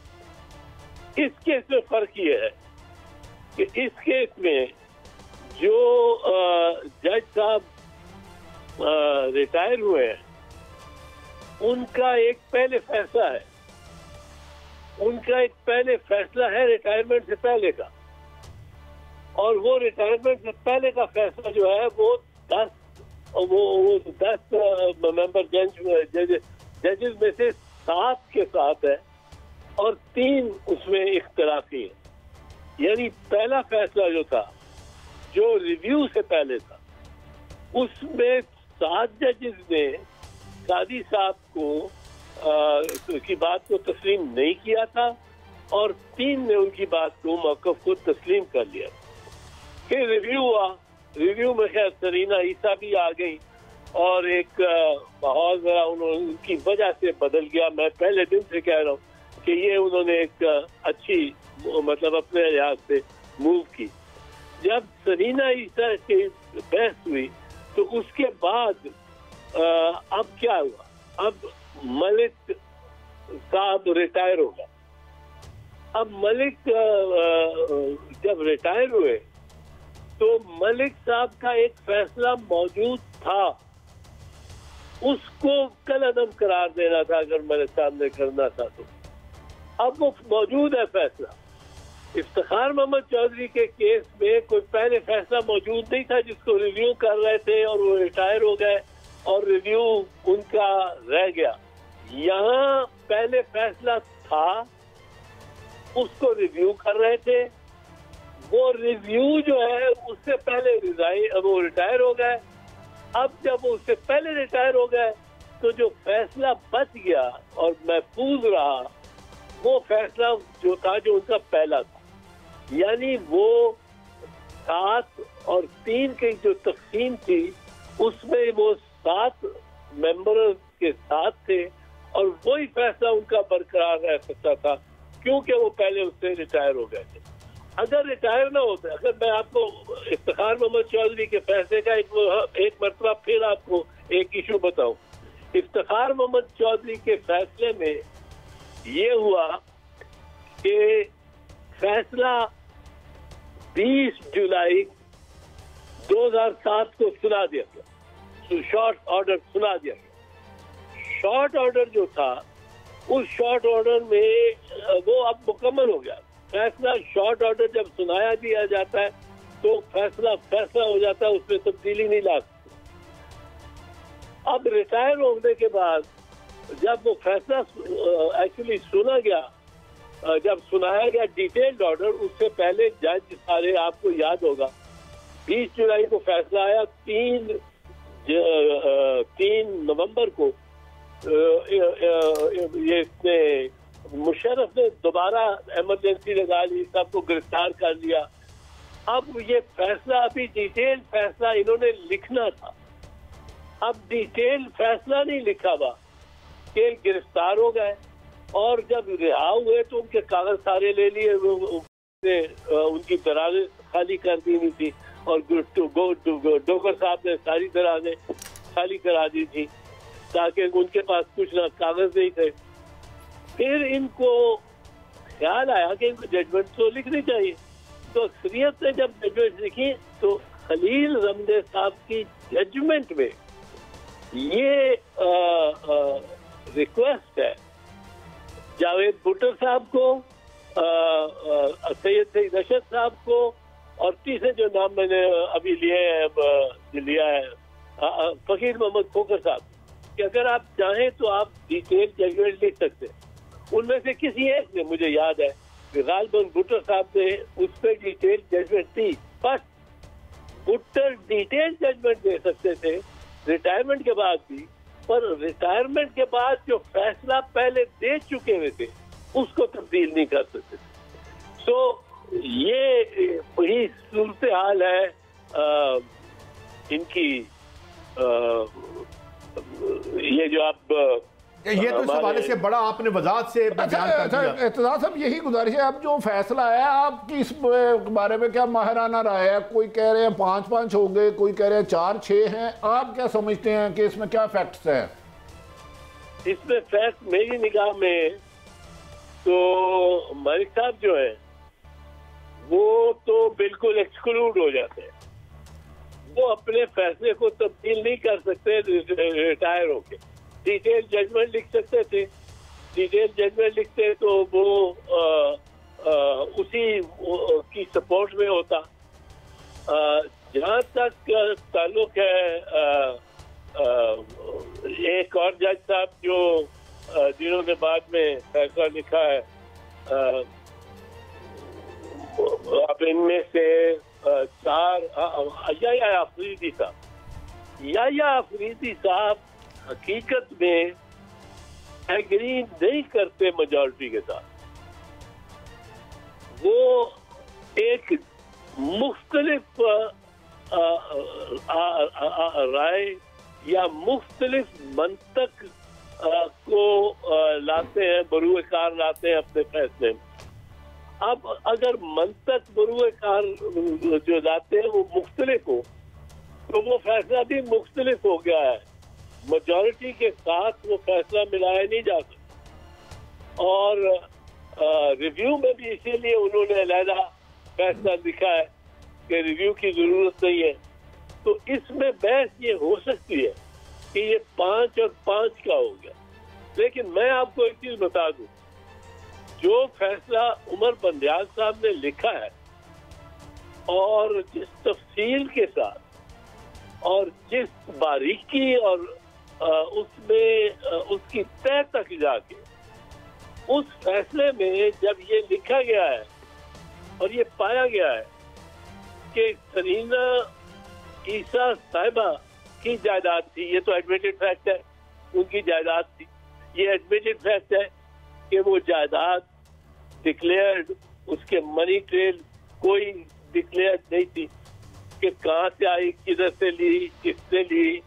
इस केस में फर्क ये है कि इस केस में जो जज साहब रिटायर हुए हैं, उनका एक पहले फैसला है, रिटायरमेंट से पहले का, और वो रिटायरमेंट से पहले का फैसला जो है वो 10 मेंबर जजेस में से 7 के साथ है और 3 उसमें इख्तलाफी है। यानी पहला फैसला जो था, जो रिव्यू से पहले था, उसमें 7 जजेस ने कादी साहब को की बात को तस्लीम नहीं किया था और 3 ने उनकी बात को मौक़िफ़ को तस्लीम कर लिया। फिर रिव्यू हुआ, रिव्यू में खैर सरीना ईसा भी आ गई और एक माहौल जरा उनकी वजह से बदल गया। मैं पहले दिन से कह रहा हूँ कि ये उन्होंने एक अच्छी मतलब अपने लिहाज से मूव की। जब सरीना ईसा की बहस हुई तो उसके बाद अब क्या हुआ, अब मलिक साहब रिटायर होगा अब मलिक जब रिटायर हुए तो मलिक साहब का एक फैसला मौजूद था, उसको कल अदम करार देना था अगर मलिक साहब ने करना था तो। अब वो मौजूद है फैसला। इफ्तिखार मोहम्मद चौधरी के केस में कोई पहले फैसला मौजूद नहीं था जिसको रिव्यू कर रहे थे और वो रिटायर हो गए और रिव्यू उनका रह गया। यहाँ पहले फैसला था, उसको रिव्यू कर रहे थे, वो रिव्यू जो है उससे पहले वो रिटायर हो गए। अब जब उससे पहले रिटायर हो गए तो जो फैसला बच गया और महफूज रहा वो फैसला जो था जो उनका पहला था, यानी वो 7 और 3 की जो तकसीम थी उसमें वो 7 मेंबर के साथ थे और वही फैसला उनका बरकरार रह सकता था क्योंकि वो पहले उससे रिटायर हो गए थे। अगर रिटायर ना होते, अगर मैं आपको इफ्तिखार मोहम्मद चौधरी के फैसले का एक मरतबा फिर आपको एक इशू बताऊं। इफ्तिखार मोहम्मद चौधरी के फैसले में ये हुआ कि फैसला 20 जुलाई 2007 को सुना दिया गया, तो शॉर्ट ऑर्डर सुना दिया गया। शॉर्ट ऑर्डर जो था उस शॉर्ट ऑर्डर में वो अब मुकम्मल हो गया। फैसला शॉर्ट ऑर्डर जब सुनाया दिया जाता है तो फैसला हो जाता है, उसमें तब्दीली नहीं ला सकती। अब रिटायर होने के बाद जब वो फैसला एक्चुअली सुना गया, जब सुनाया गया डिटेल्ड ऑर्डर, उससे पहले जज सारे आपको याद होगा 20 जुलाई को फैसला आया, 3 नवंबर को ये मुशर्रफ ने दोबारा इमरजेंसी लगा ली, सबको गिरफ्तार कर लिया। अब ये फैसला अभी डिटेल्ड फैसला इन्होंने लिखना था, अब डिटेल्ड फैसला नहीं लिखा हुआ कि गिरफ्तार हो गए और जब रिहा हुए तो उनके कागज सारे ले लिए, उनकी दराजें खाली कर दी नहीं थी और डोगर साहब ने सारी दराजें खाली करा दी थी ताकि उनके पास कुछ ना कागज नहीं थे। फिर इनको ख्याल आया कि इनको जजमेंट तो लिखनी चाहिए, तो अक्सरियत ने जब जजमेंट लिखी तो खलील रमदे साहब की जजमेंट में ये रिक्वेस्ट है जावेद भुट्टर साहब को, सैयद रशद साहब को और तीसरे जो नाम मैंने अभी लिया है फकीर मोहम्मद खोखर साहब, कि अगर आप चाहें तो आप डिटेल जजमेंट लिख सकते हैं। उनमें से किसी एक ने, मुझे याद है गालिबन भुट्टर साहब ने उस पर डिटेल जजमेंट दी, बट भुट्टर डिटेल जजमेंट दे सकते थे रिटायरमेंट के बाद भी, पर रिटायरमेंट के बाद जो फैसला पहले दे चुके हुए थे उसको तब्दील नहीं कर सकते थे। तो ये वही सूरत हाल है इनकी। ये जो आप ये तो इस हवाले से बड़ा आपने वजाहत से एतजाज साहब यही गुजारिश है, अब जो फैसला है आपकी इस बारे में क्या माहिराना राय है? कोई कह रहे हैं 5-5 हो गए, कोई कह रहे हैं 4-6 हैं, आप क्या समझते हैं कि इसमें क्या फैक्ट्स हैं? इसमें फैक्ट मेरी निगाह में तो मलिक साहब जो है वो तो बिल्कुल एक्सक्लूड हो जाते हैं, वो अपने फैसले को तब्दील नहीं कर सकते रिटायर होके। डिटेल जजमेंट लिख सकते थे, डिटेल जजमेंट लिखते तो वो उसी की सपोर्ट में होता। जहाँ तक ताल्लुक है एक और जज साहब जो जिन्होंने बाद में फैसला लिखा है, अब इनमें से 4 याया अफरीदी साहब हकीकत में एग्री नहीं करते मेजॉरिटी के साथ। वो एक मुख्तलिफ राय या मुख्तलिफ मंतक को लाते हैं, बरूए कार लाते हैं अपने फैसले में। अब अगर मंतक बरूए कार जो लाते हैं वो मुख्तलिफ हो तो वो फैसला भी मुख्तलिफ हो गया है, मेजॉरिटी के साथ वो फैसला मिलाया नहीं जा सकता। और रिव्यू में भी इसीलिए उन्होंने अलहदा फैसला लिखा है कि रिव्यू की जरूरत नहीं है। तो इसमें बहस ये हो सकती है कि ये 5 और 5 का हो गया। लेकिन मैं आपको एक चीज बता दूं, जो फैसला उमर बंदियाल साहब ने लिखा है और जिस तफसील के साथ और जिस बारीकी और उसमें उसकी तह तक जाके उस फैसले में जब ये लिखा गया है और ये पाया गया है कि सरीना ईसा साहिबा की जायदाद थी, ये तो एडमिटेड फैक्ट है, उनकी जायदाद थी। ये एडमिटेड फैक्ट है कि वो जायदाद डिक्लेयर्ड, उसके मनी ट्रेल कोई डिक्लेयर्ड नहीं थी कि कहाँ से आई, किधर से ली, किसने ली।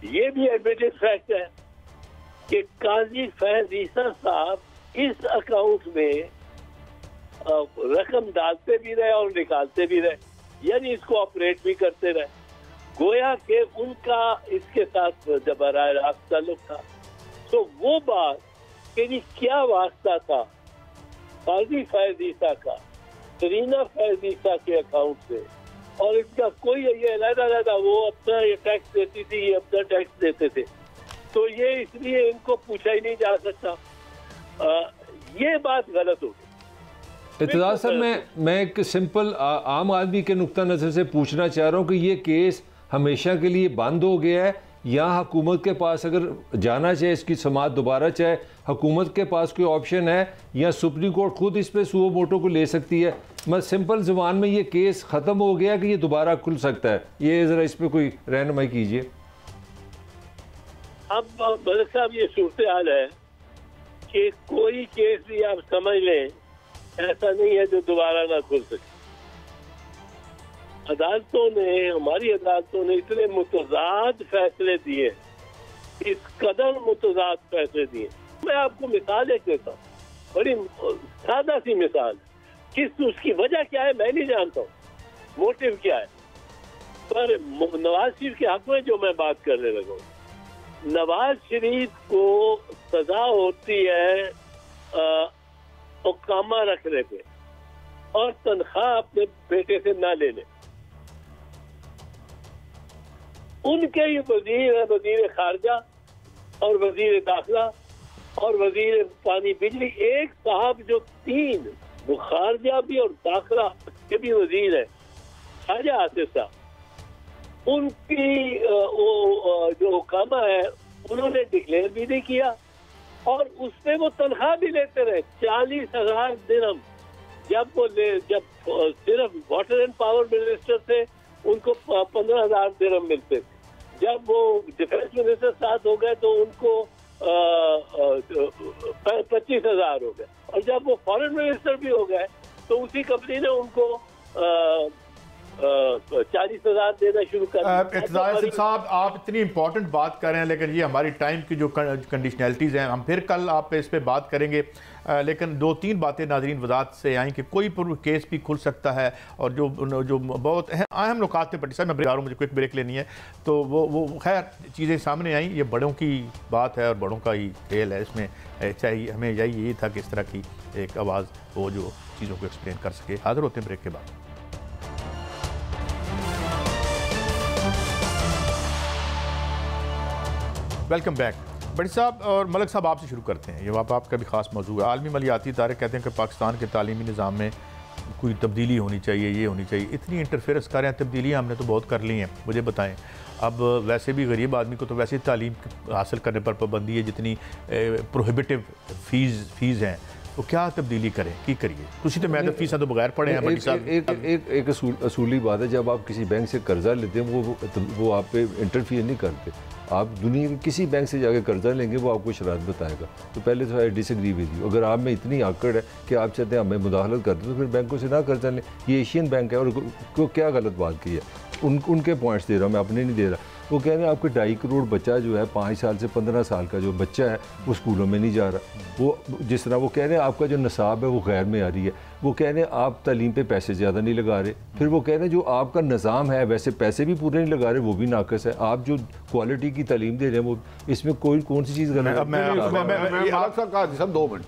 ये भी एडमिटेड फैक्ट है कि काजी फैज ईसा साहब इस अकाउंट में रकम डालते भी रहे और निकालते भी रहे, यानी इसको ऑपरेट भी करते रहे। गोया के उनका इसके साथ जब बराह रास्त ताल्लुक था। तो वो बात कि क्या वास्ता था काजी फैज ईसा का सरीना फैज ईसा के अकाउंट से, और इसका कोई ये अलग वो अपना ये टैक्स देती थी, ये अपना टैक्स देते थे, तो ये इसलिए इनको पूछा ही नहीं जा सकता। ये बात गलत होगी। इत्तेदार साहब, मैं एक सिंपल आम आदमी के नुक्ता नज़र से पूछना चाह रहा हूँ कि ये केस हमेशा के लिए बंद हो गया है या हुकूमत के पास अगर जाना चाहे, इसकी समाअत दोबारा चाहे, हुकूमत के पास कोई ऑप्शन है या सुप्रीम कोर्ट खुद इस पर सुओ मोटो को ले सकती है? मैं सिंपल ज़ुबान में, ये केस ख़त्म हो गया कि ये दोबारा खुल सकता है? ये ज़रा इस पर कोई रहनुमाई कीजिए। अब मलिक साहब, ये सूरत हाल है कि कोई केस भी आप समझ लें ऐसा नहीं है जो दोबारा ना खुल सके। अदालतों ने, हमारी अदालतों ने इतने मुतज़ाद फैसले दिए, इस कदर मुतज़ाद फैसले दिए। मैं आपको मिसाल एक देता हूँ, बड़ी सादा सी मिसाल। उसकी वजह क्या है मैं नहीं जानता हूँ, मोटिव क्या है, पर नवाज शरीफ के हक में जो मैं बात करने लगा हूँ, नवाज शरीफ को सजा होती है औकामा रखने पे और तनख्वाह अपने बेटे से ना लेने। उनके ही वजीर है, वजीर खारजा और वजीर दाखिला और वजीर पानी बिजली, एक साहब जो 3 वो खारजा भी और दाखिला के भी वजीर है, खारजा आसिफ साहब, उनकी वो जो हुकामा है उन्होंने डिक्लेयर भी नहीं किया और उससे वो तनख्वाह भी लेते रहे 40,000 दिरहम। जब सिर्फ वाटर एंड पावर मिनिस्टर थे उनको 15,000 दिरहम मिलते थे। जब वो डिफेंस मिनिस्टर साथ हो गए तो उनको 25,000 हो गए, और जब वो फॉरेन मिनिस्टर भी हो गए तो उसी कंपनी ने उनको 40,000 देना शुरू कर दिया। इत्तेदार साहब, आप इतनी इंपॉर्टेंट बात कर रहे हैं, लेकिन ये हमारी टाइम की जो कंडीशनैलिटीज़ हैं, हम फिर कल आप इस पर बात करेंगे। लेकिन 2-3 बातें नाज़रीन वजाहत से आई कि कोई केस भी खुल सकता है और जो बहुत अहम नुकात थे। पट्टी साहब, मैं मुझे क्विक ब्रेक लेनी है, तो वो खैर चीज़ें सामने आई। ये बड़ों की बात है और बड़ों का ही खेल है, इसमें चाहिए हमें यही था कि इस तरह की एक आवाज़ हो जो चीज़ों को एक्सप्लेन कर सके। हाजिर होते हैं ब्रेक के बाद। Welcome back. बड़ी साहब और मलिक साहब, आपसे शुरू करते हैं। ये आपका भी ख़ास मौजूद है। आलमी मालियाती इदारे कहते हैं कि पाकिस्तान के तालीमी निज़ाम में कोई तब्दीली होनी चाहिए, ये होनी चाहिए। इतनी इंटरफेरेंस कर रहे हैं, तब्दीलियाँ हमने तो बहुत कर ली हैं, मुझे बताएं। अब वैसे भी गरीब आदमी को तो वैसे ही तालीम हासिल करने पर पाबंदी है, जितनी प्रोहिबिटिव फीस हैं, तो क्या तब्दीली करें, की करिए? तुसी तो मैं फीसा तो बगैर पढ़े हैं। एक असूली बात है, जब आप किसी बैंक से कर्जा लेते हैं वो आप पे इंटरफियर नहीं करते। आप दुनिया के किसी बैंक से जाकर कर्जा लेंगे, वो आपको शरात बताएगा। तो पहले तो आई डिसएग्री विद यू। अगर आप में इतनी आकड़ है कि आप चाहते हैं हमें मुदाखलत कर दो, तो फिर बैंकों से ना कर्जा लें। ये एशियन बैंक है और को क्या गलत बात की है? उनके पॉइंट्स दे रहा हूँ मैं, अपने नहीं दे रहा। वो कह रहे हैं आपके 2.5 करोड़ बच्चा जो है 5 साल से 15 साल का जो बच्चा है वो स्कूलों में नहीं जा रहा। वो जिस तरह वो कह रहे हैं आपका जो निसाब है वो गैर मेयारी है। वो कह रहे हैं आप तालीम पे पैसे ज़्यादा नहीं लगा रहे। फिर वो कह रहे हैं जो आपका निज़ाम है वैसे पैसे भी पूरे नहीं लगा रहे, वो भी नाकस है। आप जो क्वालिटी की तालीम दे रहे हैं वो, इसमें कौन सी चीज़ गलत है? 2 मिनट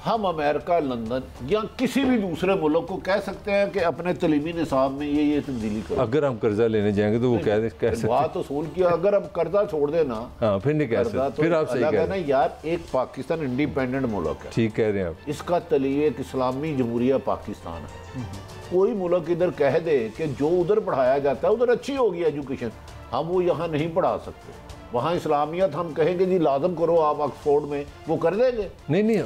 हम अमेरिका, लंदन या किसी भी दूसरे मुल्क को कह सकते हैं कि अपने तलीमी निसाब में ये तब्दीली करो? अगर हम कर्जा लेने जाएंगे तो वो कह सकते बात तो सुन किया, अगर हम कर्जा छोड़ देना, हाँ फिर नहीं कह सकते, तो फिर आप सही कह रहे हैं यार, एक पाकिस्तान इंडिपेंडेंट मुल्क है, ठीक कह रहे हैं आप, इसका तलीय एक इस्लामी जमहूरिया पाकिस्तान है। कोई मुल्क इधर कह दे कि जो उधर पढ़ाया जाता है उधर अच्छी होगी एजुकेशन, हम वो यहाँ नहीं पढ़ा सकते। वहाँ इस्लामियत हम कहेंगे जी लाजम करो आप ऑक्सफोर्ड में, वो कर देंगे? नहीं मैं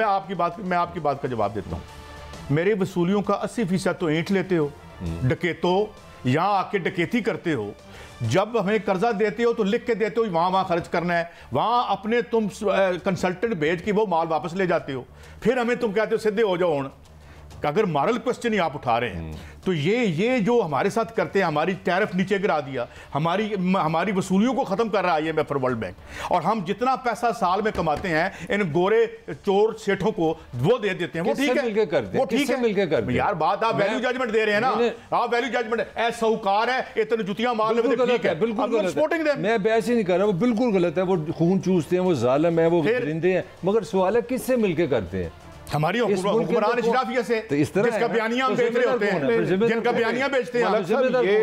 आपकी बात का जवाब देता हूँ। मेरे वसूलियों का 80% तो ऐंठ लेते हो, डकैतो, यहाँ आके डकैती करते हो। जब हमें कर्जा देते हो तो लिख के देते हो वहाँ खर्च करना है, वहाँ अपने तुम कंसल्टेंट भेज के वो माल वापस ले जाते हो, फिर हमें तुम कहते हो सीधे हो जाओ। अगर मॉरल क्वेश्चन ही आप उठा रहे हैं तो ये जो हमारे साथ करते हैं, हमारी टैरिफ नीचे गिरा दिया, हमारी वसूलियों को खत्म कर रहा है IMF और वर्ल्ड बैंक, और हम जितना पैसा साल में कमाते हैं इन गोरे चोर सेठों को वो दे देते हैं। वो ठीक है, वो ठीक है, मिलकर करते हैं यार। बात आप वैल्यू जजमेंट दे रहे हैं ना, आप वैल्यू जजमेंट, ऐसा साहूकार है इतने जुतियां मार ले, ठीक है, बिल्कुल गलत है। मैं बहस ही नहीं कर रहा, वो बिल्कुल गलत है, वो खून चूसते हैं, वो जालिम है, वो परिंदे हैं। मगर सवाल है किससे मिलकर करते हैं? हमारी हुक्मरान इशराफिया से, जिसका बयानिया हम बेच रहे होते हैं, जिनका बयानिया बेचते हैं।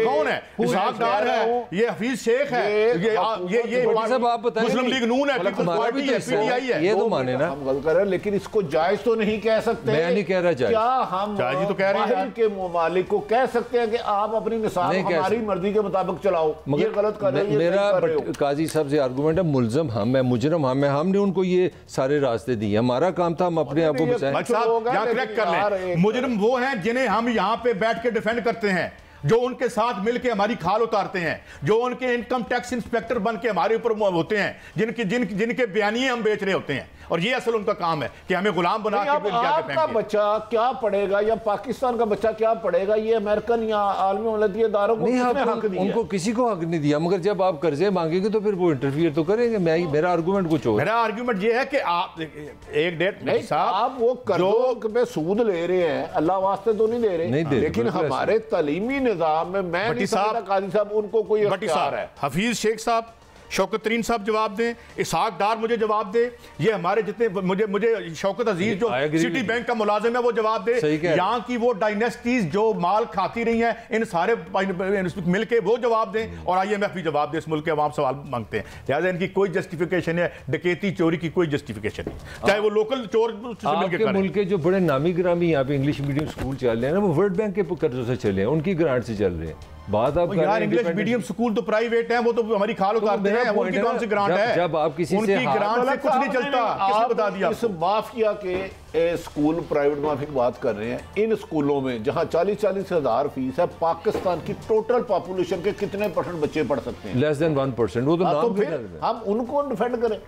कौन है? इसाक डार है, ये हफीज शेख है, ये मुस्लिम लीग नून है, पीपल्स पार्टी है, PTI है। ये तो माने ना, हम गलत कर रहे हैं, लेकिन इसको जायज तो नहीं कह सकते। मैं नहीं कह रहा जायज। क्या हम जायज तो कह रहे हैं के ममालिक को कह सकते हैं कि आप अपनी निसाब हमारी मर्जी के मुताबिक चलाओ? ये गलत कर रहे हैं। मेरा काजी साहब से आर्गूमेंट है, मुल्जम हम है, मुजरम हम है, हमने उनको ये सारे रास्ते दिए। हमारा काम था हम अपने आप को करेक्ट कर लें। मुजरिम वो हैं जिन्हें हम यहाँ पे बैठ के डिफेंड करते हैं, जो उनके साथ मिलके हमारी खाल उतारते हैं, जो उनके इनकम टैक्स इंस्पेक्टर बन के हमारे ऊपर होते हैं, जिनके बयानिए हम बेच रहे होते हैं। और ये असल उनका काम है कि हमें गुलाम बना के आपका बच्चा क्या पढ़ेगा या पाकिस्तान का बच्चा क्या पढ़ेगा? ये अमेरिकन या आलमी अमलती इदारों को हक दिया? उनको किसी को हक नहीं दिया, मगर जब आप कर्जे मांगेंगे तो फिर वो इंटरफियर तो करेंगे। मेरा आर्गूमेंट कुछ और, मेरा आर्गूमेंट ये है कि आप एक डेट नहीं साहब, आप वो कर्जों पे सूद ले रहे हैं, अल्लाह वास्ते तो नहीं दे रहे, लेकिन हमारे तालीमी निजाम में मैं नहीं समझता काजी साहब उनको कोई इख्तियार है। हफीज शेख साहब, शौकत तरीन साहब जवाब दें, इसाक डार मुझे जवाब दे, ये हमारे जितने मुझे शौकत अजीज जो सिटी बैंक का मुलाजिम है वो जवाब दे, यहाँ की वो डायनेस्टीज जो माल खाती रही हैं, इन सारे मिलके वो जवाब दें, और IMF भी जवाब दे। इस मुल्क के अवाम सवाल मांगते हैं, लिहाजा इनकी कोई जस्टिफिकेशन है डकैती चोरी की कोई जस्टिफिकेशन नहीं, चाहे वो लोकल चोर आपके मुल्क के जो बड़े नामी ग्रामी यहाँ पे इंग्लिश मीडियम स्कूल चल रहे हैं ना, वो वर्ल्ड बैंक के कर्जों से चले हैं, उनकी ग्रांट से चल रहे हैं। बात आप यार इंग्लिश मीडियम स्कूल तो प्राइवेट है, वो तो हमारी खाल उतारते हैं, उनकी कौन सी ग्रांट है? जब आप किसी उनकी ग्रांट से कुछ नहीं चलता, किसने बता दिया? इस माफिया के स्कूल प्राइवेट माफी की बात कर रहे हैं। इन स्कूलों में जहां 40-40 हजार फीस है, पाकिस्तान की टोटल पॉपुलेशन के कितने % बच्चे पढ़ सकते हैं? Less than 1%। वो तो नाम फिर हम उनको डिफेंड करें।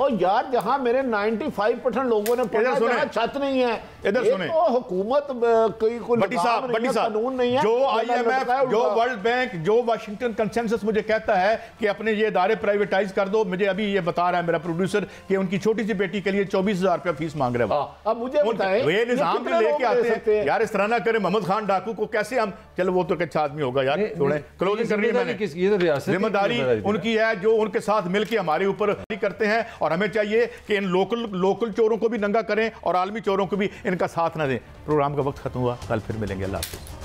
और यार जहां मेरे 95% लोगों ने पढ़ा, जहां छत नहीं है, इधर सुने, तो हुकूमत कोई कानून नहीं है, जो IMF, जो वर्ल्ड बैंक, जो वाशिंगटन कंसेंसस मुझे कहता है कि अपने ये इदारे प्राइवेटाइज कर दो। मुझे अभी ये बता रहा है मेरा प्रोड्यूसर कि उनकी छोटी सी बेटी के लिए 24,000 रुपया फीस मांग रहे हैं। अब मुझे बताएं, ये निजाम भी लेके आते हैं यार, इस तरह ना करें। मोहम्मद खान डाकू को कैसे हम, चलो वो तो अच्छा आदमी होगा यार, थोड़े क्लोजिंग कर रही है मैंने, जिम्मेदारी उनकी है जो उनके साथ मिलकर हमारे ऊपर करते हैं। और हमें चाहिए कि इन लोकल चोरों को भी नंगा करें और आलमी चोरों को भी इनका साथ ना दें। प्रोग्राम का वक्त खत्म हुआ, कल फिर मिलेंगे। अल्लाह हाफ़िज़।